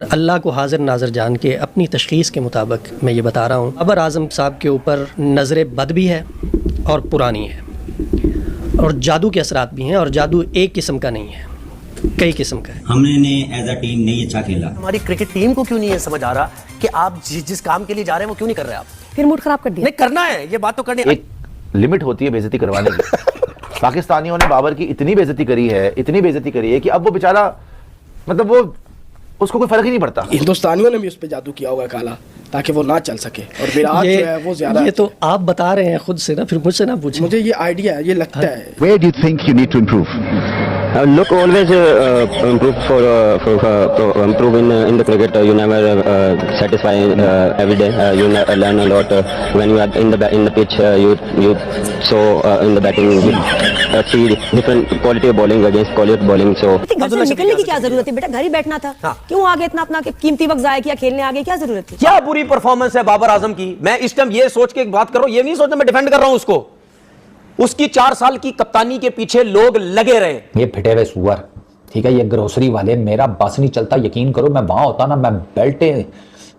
अल्लाह को हाजिर नाजर जान के अपनी तशख़ीस के मुताबिक मैं ये बता रहा हूँ, बाबर आज़म साहब के ऊपर नज़र बद भी है और पुरानी है, और जादू के असरात भी हैं, और जादू एक किस्म का नहीं है, कई किस्म का है। हमने एज अ टीम नहीं अच्छा खेला। हमारी क्रिकेट टीम को क्यों नहीं है समझ आ रहा कि आप जिस काम के लिए जा रहे हैं वो क्यों नहीं कर रहे? आप फिर मूड खराब कर दिया। नहीं करना है, ये बात तो करनी। एक लिमिट होती है बेइज्जती करवाने की। पाकिस्तानियों ने बाबर की इतनी बेइज्जती करी है, इतनी बेइज्जती करी है कि अब वो बेचारा, मतलब वो, उसको कोई फर्क ही नहीं पड़ता। हिंदुस्तानियों ने भी उस पर जादू किया होगा काला, ताकि वो ना चल सके, और विराट जो है वो ज्यादा। ये तो आप बता रहे हैं खुद से ना, फिर मुझसे ना पूछें। मुझे ये आइडिया है, ये लगता है। Where do you think you need to improve? Look, always improve in the cricket. You never satisfy every day. You learn a lot when you are in the pitch. You so in the batting you see different quality of bowling against quality of bowling. So घर से निकलने की क्या जरूरत है बेटा, घर ही बैठना था। क्यों आगे इतना अपना कीमती वक्त जाया किया, खेलने आगे क्या जरूरत थी? क्या बुरी परफॉर्मेंस है बाबर आजम की। मैं इस टाइम ये सोच के एक बात कर रहा हूं, ये नहीं सोचना मैं डिफेंड कर रहा हूं उसको। उसकी 4 साल की कप्तानी के पीछे लोग लगे रहे। ये फिटे हुए सुअर, ठीक है, ये ग्रोसरी वाले, मेरा बस नहीं चलता, यकीन करो, मैं वहां होता ना, मैं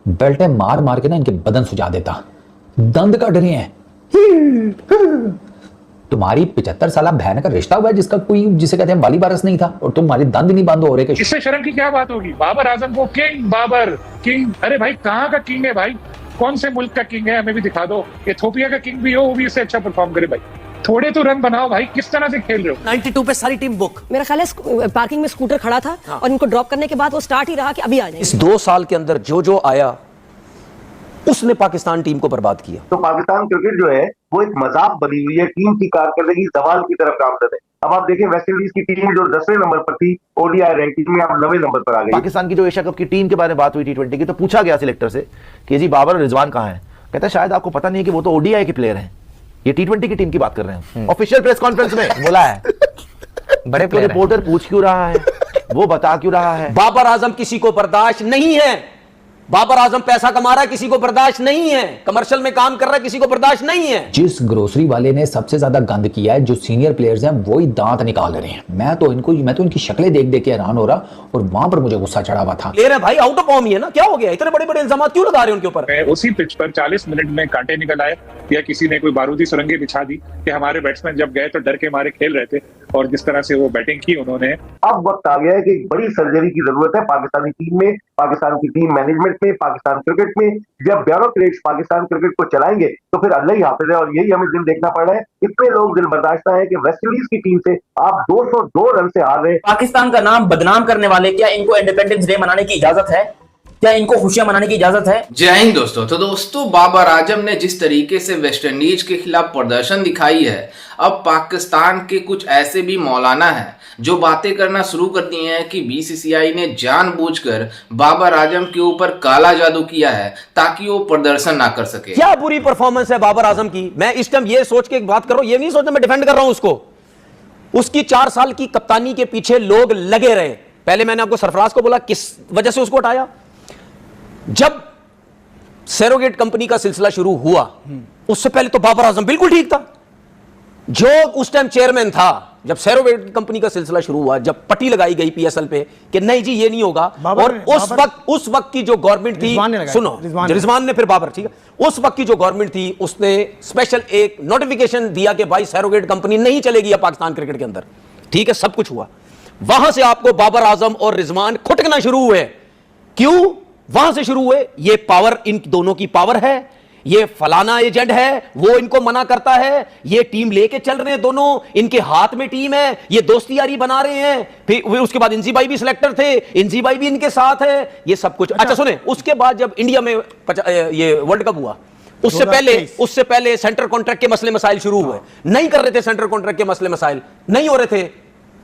बेल्टे मार मार के ना इनके बदन सुझा देता। दंद कट रहे हैं। तुम्हारी 75 साल बहन का रिश्ता हुआ है जिसका कोई, जिसे कहते हैं वाली बारस नहीं था, और तुम्हारे दंद नहीं बंद हो रहे। इससे शर्म की क्या बात होगी? बाबर आजम को किंग, बाबर किंग, अरे भाई कहाँ का किंग है भाई? कौन से मुल्क का किंग है? हमें भी दिखा दो। इथोपिया का किंग भी हो, वो भी इससे अच्छा परफॉर्म करे भाई। थोड़े तो रन बनाओ भाई, किस तरह से खेल रहे हो? 92 पे सारी टीम बुक। मेरा ख्याल है पार्किंग में स्कूटर खड़ा था और इनको ड्रॉप करने के बाद वो स्टार्ट ही रहा कि अभी आ जाएंगे। इस 2 साल के अंदर जो आया उसने पाकिस्तान टीम को बर्बाद किया। तो पाकिस्तान क्रिकेट जो है वो एक मजाक बनी हुई है, टीम की कारकर्दगी जवाल की तरफ गामजद है। अब आप देखें वेस्ट इंडीज की टीम जो 10वें नंबर पर थी ओडीआई रैंकिंग में, अब 9वें नंबर पर आ गई। पाकिस्तान की जो एशिया कप की टीम के बारे में बात हुई T20 की, तो पूछा गया सिलेक्टर से कि जी बाबर और रिजवान कहाँ हैं? कहता है शायद आपको पता नहीं है कि वो तो ओडीआई के प्लेयर हैं, ये T20 की टीम की बात कर रहे हैं। ऑफिशियल प्रेस कॉन्फ्रेंस में बोला है। बड़े प्लेयर, रिपोर्टर पूछ क्यों रहा है, वो बता क्यों रहा है? बाबर आजम किसी को बर्दाश्त नहीं है। बाबर आजम पैसा कमा रहा है, किसी को बर्दाश्त नहीं है। कमर्शियल में काम कर रहा है, किसी को बर्दाश्त नहीं है। जिस ग्रोसरी वाले ने सबसे ज्यादा गंद किया है, जो सीनियर प्लेयर्स हैं, वो ही दांत निकाल रहे हैं। मैं तो इनकी शक्लें देख देख के हैरान हो रहा, और वहां पर मुझे गुस्सा चढ़ा हुआ था। प्लेयर है भाई, आउट ऑफ फॉर्म ही है ना, क्या हो गया? इतने बड़े बड़े इल्जाम क्यों लगा रहे हैं उनके ऊपर? उसी पिच पर 40 मिनट में कांटे निकल आए, या किसी ने कोई बारूदी सुरंगे बिछा दी कि हमारे बैट्समैन जब गए तो डर के मारे खेल रहे थे, और जिस तरह से वो बैटिंग की उन्होंने। अब वक्त आ गया है कि बड़ी सर्जरी की जरूरत है पाकिस्तानी टीम में, पाकिस्तान की टीम मैनेजमेंट में, पाकिस्तान क्रिकेट में। जब ब्यूरोक्रेट्स पाकिस्तान क्रिकेट को चलाएंगे तो फिर अल्लाह ही हाफिज है, और यही हमें दिन देखना पड़ रहा है। इतने लोग दिल बर्दाश्त है कि वेस्ट इंडीज की टीम से आप 202 रन से हार रहे। पाकिस्तान का नाम बदनाम करने वाले, क्या इनको इंडिपेंडेंस डे मनाने की इजाजत है? क्या इनको खुशियां मनाने की इजाजत है? जय हिंद दोस्तों। तो दोस्तों, बाबर आजम ने जिस तरीके से वेस्ट इंडीज के खिलाफ प्रदर्शन दिखाई है, अब पाकिस्तान के कुछ ऐसे भी मौलाना हैं जो बातें करना शुरू कर दी हैं कि बीसीसीआई ने जानबूझकर बाबर आजम के ऊपर काला जादू किया है ताकि वो प्रदर्शन ना कर सके। क्या बुरी परफॉर्मेंस है बाबर आजम की। मैं इस टाइम ये सोच के एक बात कर रहा हूं, ये नहीं सोचना मैं डिफेंड कर रहा हूं उसको। उसकी 4 साल की कप्तानी के पीछे लोग लगे रहे। पहले मैंने आपको सरफराज को बोला किस वजह से उसको हटाया। जब सैरोगेट कंपनी का सिलसिला शुरू हुआ, उससे पहले तो बाबर आजम बिल्कुल ठीक था। जो उस टाइम चेयरमैन था, जब सैरोगेट कंपनी का सिलसिला शुरू हुआ, जब पट्टी लगाई गई पीएसएल पे कि नहीं जी ये नहीं होगा, और उस वक्त की जो गवर्नमेंट थी, सुनो, रिजवान ने फिर बाबर, ठीक है, उस वक्त की जो गवर्नमेंट थी उसने स्पेशल एक नोटिफिकेशन दिया कि भाई सैरोगेट कंपनी नहीं चलेगी अब पाकिस्तान क्रिकेट के अंदर, ठीक है, सब कुछ हुआ। वहां से आपको बाबर आजम और रिजवान खुटकना शुरू हुए। क्यों वहां से शुरू हुए? ये पावर, इन दोनों की पावर है, ये फलाना एजेंट है, वो इनको मना करता है, ये टीम लेके चल रहे हैं दोनों, इनके हाथ में टीम है, ये दोस्ती यारी बना रहे हैं। फिर उसके बाद इंजी भाई भी सिलेक्टर थे, इंजी भाई भी इनके साथ है, ये सब कुछ। अच्छा सुने, उसके बाद जब इंडिया में ये वर्ल्ड कप हुआ, उससे पहले सेंट्रल कॉन्ट्रैक्ट के मसले मसाइल शुरू हुए। नहीं कर रहे थे सेंट्रल कॉन्ट्रैक्ट के मसले मसाइल, नहीं हो रहे थे,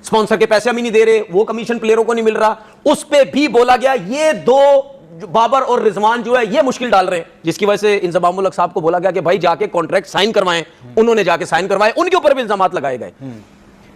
स्पॉन्सर के पैसे हम ही नहीं दे रहे, वो कमीशन प्लेयरों को नहीं मिल रहा, उस पर भी बोला गया ये दो बाबर और रिजवान जो है ये मुश्किल डाल रहे हैं, जिसकी वजह से इंजमाम उल हक साहब को बोला गया कि भाई जाके कॉन्ट्रैक्ट साइन करवाएं। उन्होंने जाके साइन करवाए, उनके ऊपर भी इल्जामात लगाए गए।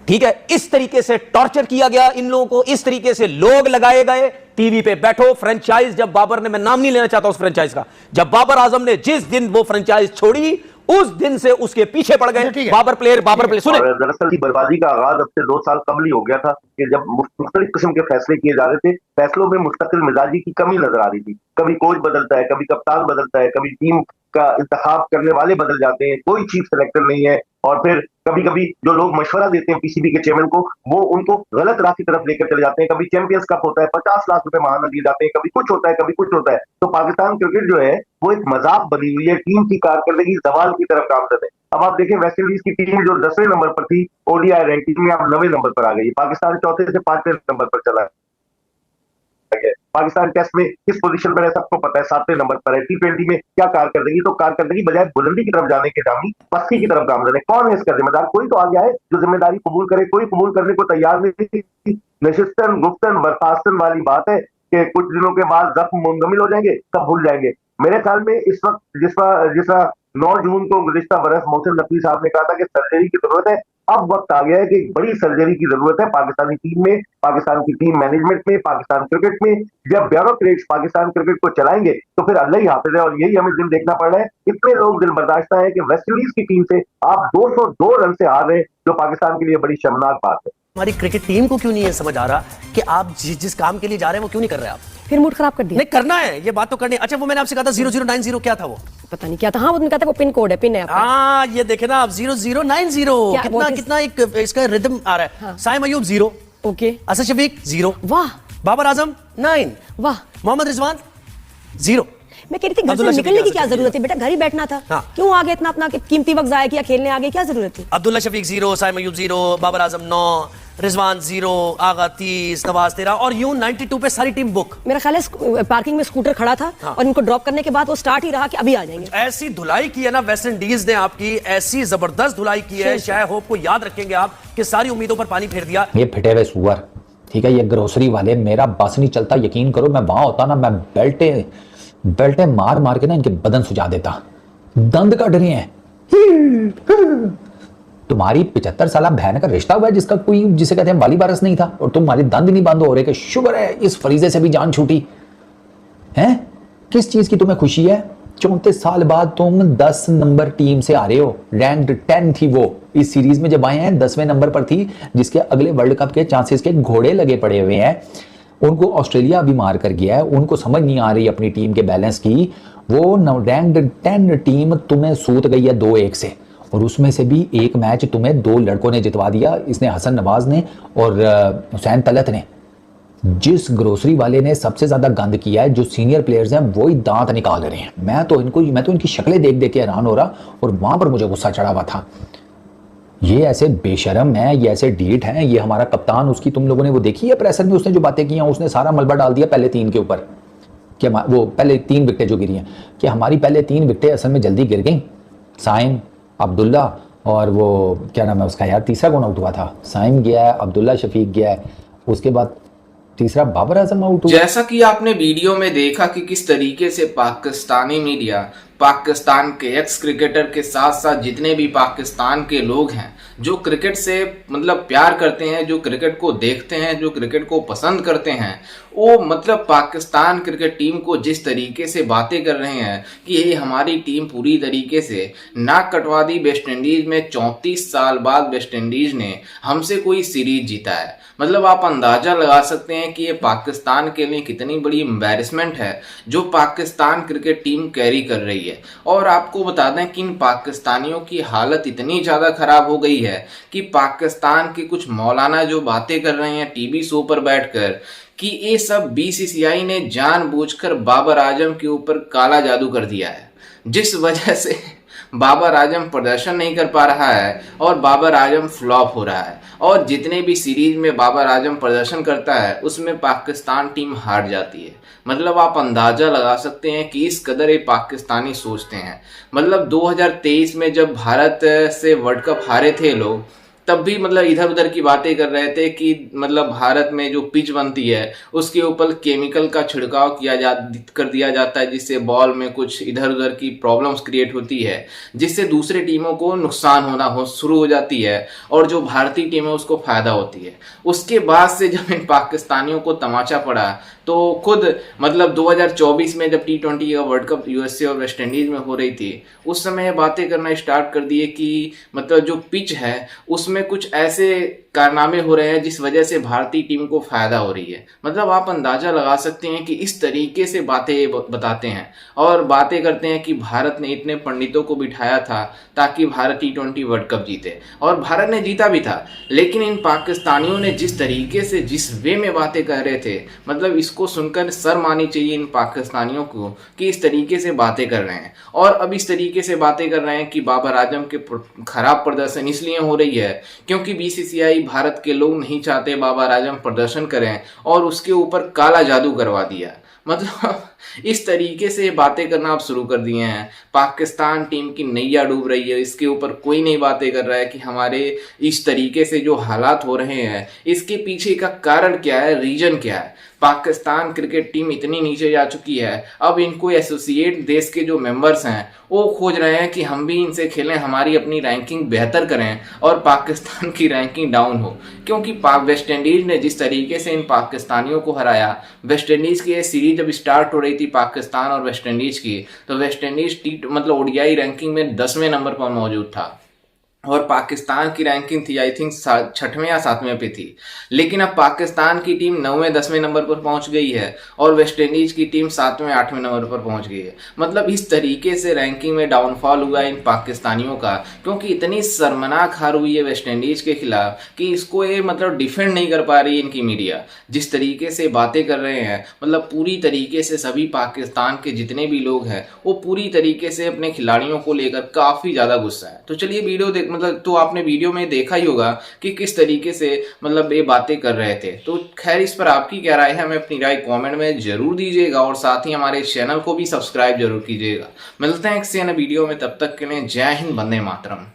ठीक है, इस तरीके से टॉर्चर किया गया इन लोगों को, इस तरीके से लोग लगाए गए। टीवी पे बैठो, फ्रेंचाइज जब बाबर ने, मैं नाम नहीं लेना चाहता उस फ्रेंचाइज का, जब बाबर आजम ने जिस दिन वो फ्रेंचाइज छोड़ी, उस दिन से उसके पीछे पड़ गए। बाबर प्लेयर सुने। दरअसल बर्बादी का आगाज अब से 2 साल कबल ही हो गया था कि जब मुख्तलिफ किस्म के फैसले किए जा रहे थे, फैसलों में मुस्तकिल मिजाजी की कमी नजर आ रही थी। कभी कोच बदलता है, कभी कप्तान बदलता है, कभी टीम का इंतखाब करने वाले बदल जाते हैं, कोई चीफ सेलेक्टर नहीं है, और फिर कभी कभी जो लोग मशवरा देते हैं पीसीबी के चेयरमैन को, वो उनको गलत राह की तरफ लेकर चले जाते हैं। कभी चैंपियंस कप होता है, 50 लाख रुपए महाना दिए जाते हैं, कभी कुछ होता है, कभी कुछ होता है। तो पाकिस्तान क्रिकेट जो है वो एक मजाक बनी हुई है, टीम की कारकर्दगी जवाल की तरफ गामजद है। अब आप देखें वेस्ट इंडीज की टीम जो 10वें नंबर पर थी ओडीआई रैंकिंग में, अब 9वें नंबर पर आ गई। पाकिस्तान 4थे से 5वें नंबर पर चला है। पाकिस्तान टेस्ट में किस पोजीशन पर है सबको पता है, 7वें नंबर पर है। टी20 में क्या कारकर्दगी, तो कारकर्दगी बजाय बुलंदी की तरफ जाने के जामी पस्ती की तरफ गामजद है। कौन है इसका जिम्मेदार? कोई तो आ गया है जो जिम्मेदारी कबूल करे, कोई कबूल करने को तैयार नहीं। नशिस्तन गुफ्तन बर्खास्तन वाली बात है कि कुछ दिनों के बाद जख्म मुंजमिल हो जाएंगे, सब भूल जाएंगे। मेरे ख्याल में इस वक्त जिस 9 जून को गुज़िश्ता बरस मोहसिन नकवी साहब ने कहा था कि सर्जरी की जरूरत है, अब वक्त आ गया है कि एक बड़ी सर्जरी की जरूरत है पाकिस्तानी टीम में, पाकिस्तान की टीम मैनेजमेंट में, पाकिस्तान क्रिकेट में। जब ब्यूरोक्रेट्स पाकिस्तान क्रिकेट को चलाएंगे तो फिर अल्लाह ही हाफिज है, और यही हमें दिन देखना पड़ रहा है। इतने लोग दिल बर्दाश्त है कि वेस्ट इंडीज की टीम से आप 202 रन से हार रहे हैं, जो पाकिस्तान के लिए बड़ी शर्मनाक बात है। हमारी क्रिकेट टीम को क्यों नहीं है समझ आ रहा कि आप जिस काम के लिए जा रहे हैं वो क्यों नहीं कर रहे आप? फिर मूड खराब कर दिया। नहीं करना है, ये बात तो करनी है। अच्छा वो मैंने आपसे कहा था 0090 क्या था वो? पता नहीं क्या था। हाँ, वो कहता है वो पिन कोड है, पिन है आपका। हाँ ये देखे ना आप 0090 कितना एक इसका रिदम आ रहा है। हाँ। साइम अयूब 0, ओके, असद शफीक 0, वाह, बाबर आजम 9, वाह, मोहम्मद रिजवान 0। मैं कह रही थी घर से निकलने की क्या जरूरत है बेटा, घर ही बैठना था। हाँ। क्यों आगे इतना अपना कीमती वक्त जाया किया, खेलने आगे क्या जरूरत थी? अब्दुल्ला शफीक 0, साइम अयूब 0, बाबर आजम 9, रिजवान 0, आगा 30, नवाज 13 और यूं 92 पे सारी टीम बुक। मेरा ख्याल है पार्किंग में स्कूटर खड़ा था। हाँ। और इनको ड्रॉप करने के बाद वो स्टार्ट ही रहा कि अभी आ जाएंगे। ऐसी धुलाई की है ना वेस्ट इंडीज ने आपकी, ऐसी जबरदस्त धुलाई की है, शायद होप को याद रखेंगे आप कि सारी उम्मीदों पर पानी फेर दिया। ये फिटे हुए सुअर, ठीक है, ये ग्रोसरी वाले, मेरा बस नहीं चलता, यकीन करो मैं वहां होता ना, मैं बेल्टे मार मार के ना इनके बदन सुझा देता। दंद कट रहे हैं। तुम्हारी 75 साल बहन का रिश्ता हुआ है जिसका कोई, जिसे कहते हैं वाली वारस नहीं था, और तुम्हारे दंद नहीं बंद हो रहे कि शुक्र है इस फरीजे से भी जान छूटी है। किस चीज की तुम्हें खुशी है? 34 साल बाद तुम 10 नंबर टीम से आ रहे हो, रैंक्ड 10 थी वो इस सीरीज में, जब आए हैं 10वें नंबर पर थी, जिसके अगले वर्ल्ड कप के चांसेस के घोड़े लगे पड़े हुए हैं। उनको ऑस्ट्रेलिया भी मार कर गया है, उनको समझ नहीं आ रही अपनी टीम के बैलेंस की। वो रैंक्ड 10 टीम तुम्हें सूत गई है 2-1 से, और उसमें से भी एक मैच तुम्हें 2 लड़कों ने जितवा दिया, इसने हसन नवाज ने और हुसैन तलत ने। जिस ग्रोसरी वाले ने सबसे ज्यादा गंद किया है, जो सीनियर प्लेयर्स हैं वो ही दांत निकाल रहे हैं। मैं तो इनकी शक्लें देख देख के हैरान हो रहा, और वहां पर मुझे गुस्सा चढ़ा हुआ था। ये ऐसे बेशरम है, ये ऐसे डीट हैं। ये हमारा कप्तान, उसकी तुम लोगों ने वो देखी है प्रेसर में उसने जो बातें की हैं, उसने सारा मलबा डाल दिया पहले 3 के ऊपर, कि वो पहले 3 विकेटें जो गिरी हैं, कि हमारी पहले 3 विकेटें असल में जल्दी गिर गई। साइम, अब्दुल्ला और वो क्या नाम है उसका यार, तीसरा कौन आउट हुआ था? साइम गया है, अब्दुल्ला शफीक गया है, उसके बाद तीसरा बाबर आजम आउट हुआ। जैसा कि आपने वीडियो में देखा कि किस तरीके से पाकिस्तानी मीडिया पाकिस्तान के एक्स क्रिकेटर के साथ साथ जितने भी पाकिस्तान के लोग हैं जो क्रिकेट से मतलब प्यार करते हैं, जो क्रिकेट को देखते हैं, जो क्रिकेट को पसंद करते हैं, वो मतलब पाकिस्तान क्रिकेट टीम को जिस तरीके से बातें कर रहे हैं कि ये हमारी टीम पूरी तरीके से नाक कटवा दी वेस्ट इंडीज में। 34 साल बाद वेस्ट इंडीज ने हमसे कोई सीरीज जीता है। मतलब आप अंदाजा लगा सकते हैं कि ये पाकिस्तान के लिए कितनी बड़ी एम्बैरेसमेंट है जो पाकिस्तान क्रिकेट टीम कैरी कर रही है। और आपको बता दें कि इन पाकिस्तानियों की हालत इतनी ज़्यादा खराब हो गई है कि पाकिस्तान के कुछ मौलाना जो बातें कर रहे हैं टीवी शो पर बैठकर कि ये सब बीसीसीआई ने जानबूझकर बाबर आजम के ऊपर काला जादू कर दिया है, जिस वजह से बाबर आजम प्रदर्शन नहीं कर पा रहा है और बाबर आजम फ्लॉप हो रहा है। और जितने भी सीरीज में बाबर आजम प्रदर्शन करता है उसमें पाकिस्तान टीम हार जाती है। मतलब आप अंदाजा लगा सकते हैं कि इस कदर ये पाकिस्तानी सोचते हैं। मतलब 2023 में जब भारत से वर्ल्ड कप हारे थे लोग, तब भी मतलब इधर उधर की बातें कर रहे थे कि मतलब भारत में जो पिच बनती है उसके ऊपर केमिकल का छिड़काव कर दिया जाता है, जिससे बॉल में कुछ इधर उधर की प्रॉब्लम्स क्रिएट होती है, जिससे दूसरे टीमों को नुकसान होना शुरू हो जाती है और जो भारतीय टीम है उसको फायदा होती है। उसके बाद से जब इन पाकिस्तानियों को तमाचा पड़ा तो खुद मतलब 2024 में जब T20 का वर्ल्ड कप यूएसए और वेस्ट इंडीज में हो रही थी, उस समय बातें करना स्टार्ट कर दिए कि मतलब जो पिच है उसमें कुछ ऐसे कारनामे हो रहे हैं जिस वजह से भारतीय टीम को फायदा हो रही है। मतलब आप अंदाजा लगा सकते हैं कि इस तरीके से बातें बताते हैं और बातें करते हैं कि भारत ने इतने पंडितों को बिठाया था ताकि भारत T20 वर्ल्ड कप जीते, और भारत ने जीता भी था। लेकिन इन पाकिस्तानियों ने जिस तरीके से जिस वे में बातें कर रहे थे, मतलब इसको सुनकर शर्म आनी चाहिए इन पाकिस्तानियों को कि इस तरीके से बातें कर रहे हैं। और अब इस तरीके से बातें कर रहे हैं कि बाबर आजम के खराब प्रदर्शन इसलिए हो रही है क्योंकि BCCI भारत के लोग नहीं चाहते बाबर आजम प्रदर्शन करें और उसके ऊपर काला जादू करवा दिया। मतलब इस तरीके से बातें करना आप शुरू कर दिए हैं। पाकिस्तान टीम की नैया डूब रही है, इसके ऊपर कोई नहीं बातें कर रहा है कि हमारे इस तरीके से जो हालात हो रहे हैं इसके पीछे का कारण क्या है, रीजन क्या है। पाकिस्तान क्रिकेट टीम इतनी नीचे जा चुकी है, अब इनको एसोसिएट देश के जो मेंबर्स हैं वो खोज रहे हैं कि हम भी इनसे खेलें, हमारी अपनी रैंकिंग बेहतर करें और पाकिस्तान की रैंकिंग डाउन हो। क्योंकि वेस्ट इंडीज ने जिस तरीके से इन पाकिस्तानियों को हराया, वेस्ट इंडीज की ये सीरीज जब स्टार्ट हो रही थी पाकिस्तान और वेस्ट इंडीज की, तो वेस्ट इंडीज मतलब ODI रैंकिंग में 10वें नंबर पर मौजूद था और पाकिस्तान की रैंकिंग थी आई थिंक 6वें या 7वें पे थी। लेकिन अब पाकिस्तान की टीम 9वें 10वें नंबर पर पहुंच गई है और वेस्ट इंडीज की टीम 7वें 8वें नंबर पर पहुंच गई है। मतलब इस तरीके से रैंकिंग में डाउनफॉल हुआ इन पाकिस्तानियों का, क्योंकि इतनी शर्मनाक हार हुई है वेस्ट इंडीज के खिलाफ कि इसको ये मतलब डिफेंड नहीं कर पा रही इनकी मीडिया। जिस तरीके से बातें कर रहे हैं, मतलब पूरी तरीके से सभी पाकिस्तान के जितने भी लोग हैं वो पूरी तरीके से अपने खिलाड़ियों को लेकर काफी ज्यादा गुस्सा है। तो चलिए वीडियो मतलब तो आपने वीडियो में देखा ही होगा कि किस तरीके से मतलब ये बातें कर रहे थे। तो खैर इस पर आपकी क्या राय है, हमें अपनी राय कमेंट में जरूर दीजिएगा और साथ ही हमारे चैनल को भी सब्सक्राइब जरूर कीजिएगा। मिलते हैं एक से नए वीडियो में, तब तक के लिए जय हिंद, वंदे मातरम।